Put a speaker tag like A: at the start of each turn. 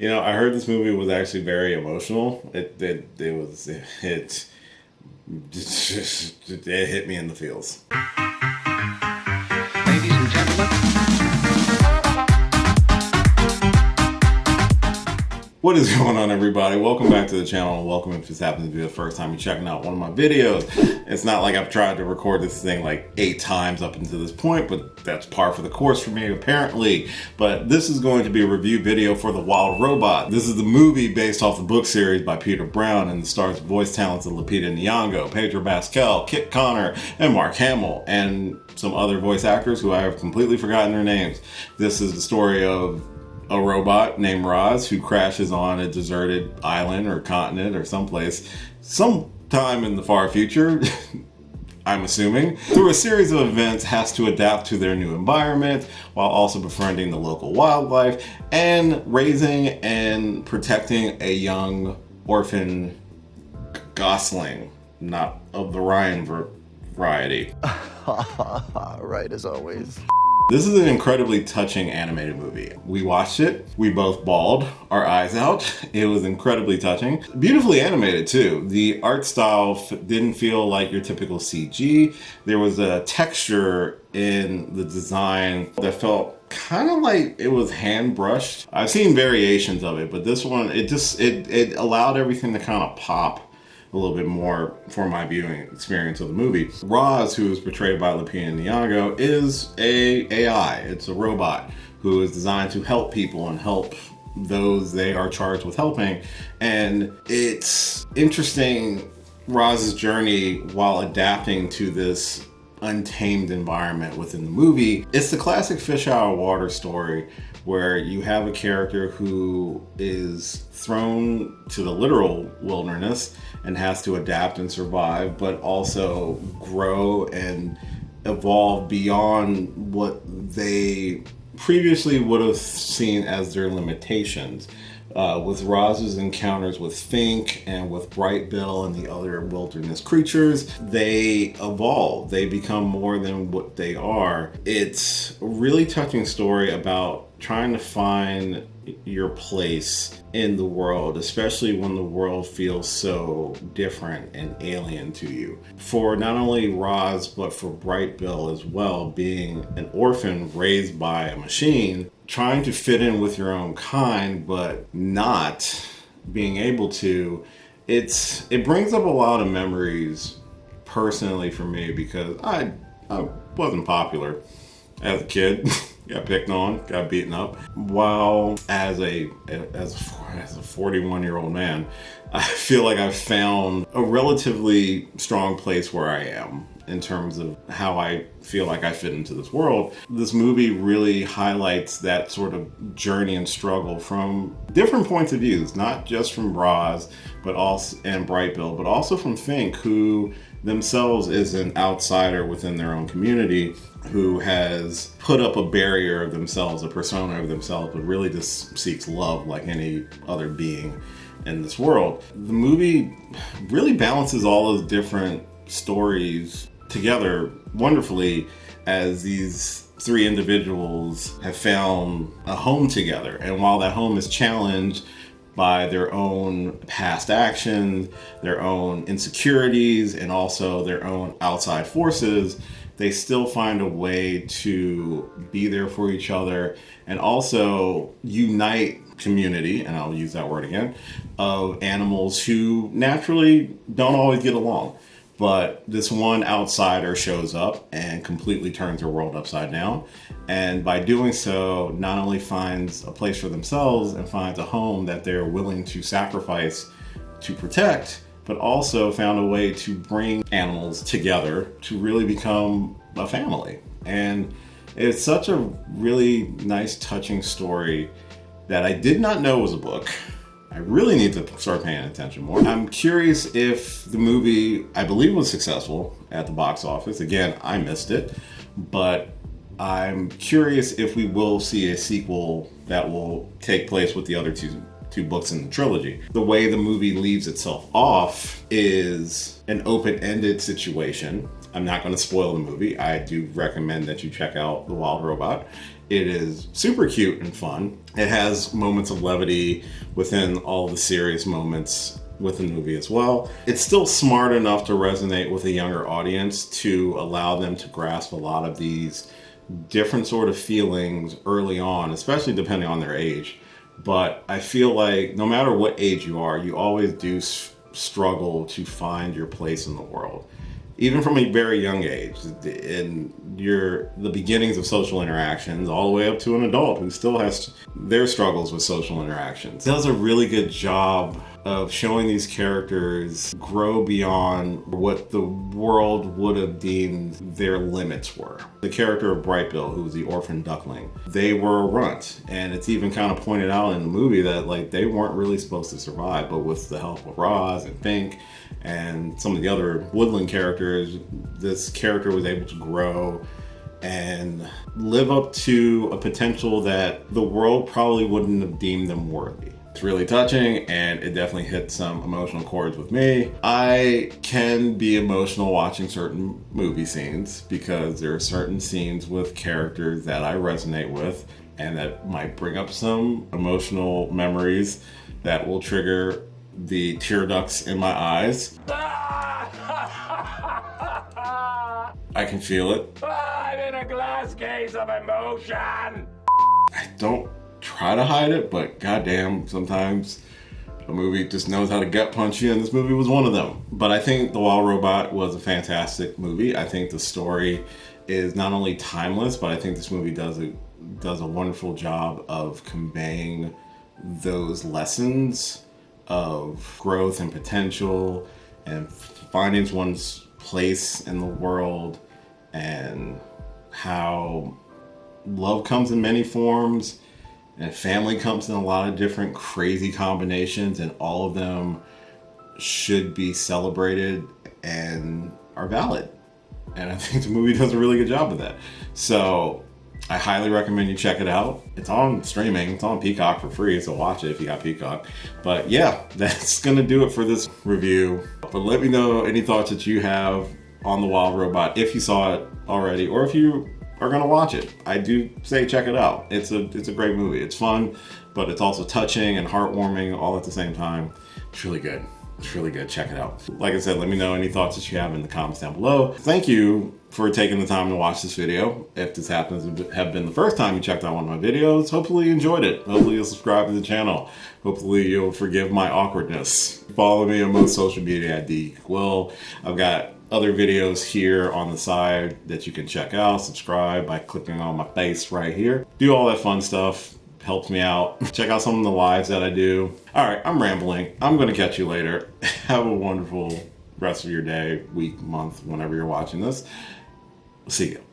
A: You know, I heard this movie was actually very emotional. It hit me in the feels.
B: Ladies and gentlemen.
A: What is going on, everybody? Welcome back to the channel, and welcome if this happens to be the first time you're checking out one of my videos. It's not like I've tried to record this thing like 8 times up until this point, but that's par for the course for me, apparently. But this is going to be a review video for The Wild Robot. This is the movie based off the book series by Peter Brown and stars voice talents of Lupita Nyong'o, Pedro Pascal, Kit Connor, and Mark Hamill, and some other voice actors who I have completely forgotten their names. This is the story of a robot named Roz who crashes on a deserted island or continent or someplace sometime in the far future, I'm assuming. Through a series of events, has to adapt to their new environment while also befriending the local wildlife and raising and protecting a young orphan gosling, not of the Ryan variety.
C: Right, as always.
A: This is an incredibly touching animated movie. We watched it, we both bawled our eyes out. It was incredibly touching. Beautifully animated too. The art style didn't feel like your typical CG. There was a texture in the design that felt kind of like it was hand brushed. I've seen variations of it, but this one, it allowed everything to kind of pop a little bit more for my viewing experience of the movie. Roz, who is portrayed by Lupita Nyong'o, is a AI. It's a robot who is designed to help people and help those they are charged with helping. And it's interesting, Roz's journey while adapting to this untamed environment within the movie. It's the classic fish out of water story where you have a character who is thrown to the literal wilderness and has to adapt and survive, but also grow and evolve beyond what they previously would have seen as their limitations. With Roz's encounters with Fink and with Brightbill and the other wilderness creatures, they evolve. They become more than what they are. It's a really touching story about trying to find your place in the world, especially when the world feels so different and alien to you. For not only Roz, but for Brightbill as well, being an orphan raised by a machine, trying to fit in with your own kind, but not being able to, it brings up a lot of memories personally for me, because I wasn't popular as a kid. Got picked on, got beaten up. While as a 41-year-old man, I feel like I've found a relatively strong place where I am in terms of how I feel like I fit into this world. This movie really highlights that sort of journey and struggle from different points of views, not just from Roz, but also and Brightbill, but also from Fink, who themselves is an outsider within their own community, who has put up a barrier of themselves, a persona of themselves, but really just seeks love like any other being in this world. The movie really balances all those different stories together wonderfully, as these 3 individuals have found a home together. And while that home is challenged by their own past actions, their own insecurities, and also their own outside forces, they still find a way to be there for each other and also unite community, and I'll use that word again, of animals who naturally don't always get along. But this one outsider shows up and completely turns their world upside down. And by doing so, not only finds a place for themselves and finds a home that they're willing to sacrifice to protect, but also found a way to bring animals together to really become a family. And it's such a really nice, touching story that I did not know was a book. I really need to start paying attention more. I'm curious if the movie, I believe, was successful at the box office. Again, I missed it, but I'm curious if we will see a sequel that will take place with the other two books in the trilogy. The way the movie leaves itself off is an open-ended situation. I'm not going to spoil the movie. I do recommend that you check out The Wild Robot. It is super cute and fun. It has moments of levity within all the serious moments within the movie as well. It's still smart enough to resonate with a younger audience to allow them to grasp a lot of these different sort of feelings early on, especially depending on their age. But I feel like no matter what age you are, you always do struggle to find your place in the world. Even from a very young age, in the beginnings of social interactions, all the way up to an adult who still has their struggles with social interactions. It does a really good job of showing these characters grow beyond what the world would have deemed their limits were. The character of Brightbill, who was the orphan duckling, they were a runt, and it's even kind of pointed out in the movie that like they weren't really supposed to survive, but with the help of Roz and Fink and some of the other woodland characters, this character was able to grow and live up to a potential that the world probably wouldn't have deemed them worthy. It's really touching, and it definitely hit some emotional chords with me. I can be emotional watching certain movie scenes because there are certain scenes with characters that I resonate with and that might bring up some emotional memories that will trigger the tear ducts in my eyes. I can feel it.
B: I'm in a glass case of emotion.
A: I don't try to hide it, but goddamn, sometimes a movie just knows how to gut punch you, and this movie was one of them. But I think The Wild Robot was a fantastic movie. I think the story is not only timeless, but I think this movie does a wonderful job of conveying those lessons of growth and potential and finding one's place in the world, and how love comes in many forms and family comes in a lot of different crazy combinations, and all of them should be celebrated and are valid. And I think the movie does a really good job of that. So I highly recommend you check it out. It's on streaming. It's on Peacock for free, so watch it if you got Peacock. But yeah, that's gonna do it for this review. But let me know any thoughts that you have on The Wild Robot, if you saw it already, or if you are gonna watch it. I do say check it out. It's a great movie. It's fun, but it's also touching and heartwarming all at the same time. It's really good. It's really good. Check it out. Like I said, let me know any thoughts that you have in the comments down below. Thank you for taking the time to watch this video. If this happens to have been the first time you checked out one of my videos, hopefully you enjoyed it. Hopefully you'll subscribe to the channel. Hopefully you'll forgive my awkwardness. Follow me on most social media at DGeekWill. I've got other videos here on the side that you can check out. Subscribe by clicking on my face right here. Do all that fun stuff. Helps me out. Check out some of the lives that I do. All right, I'm rambling. I'm gonna catch you later. Have a wonderful rest of your day, week, month, whenever you're watching this. See you.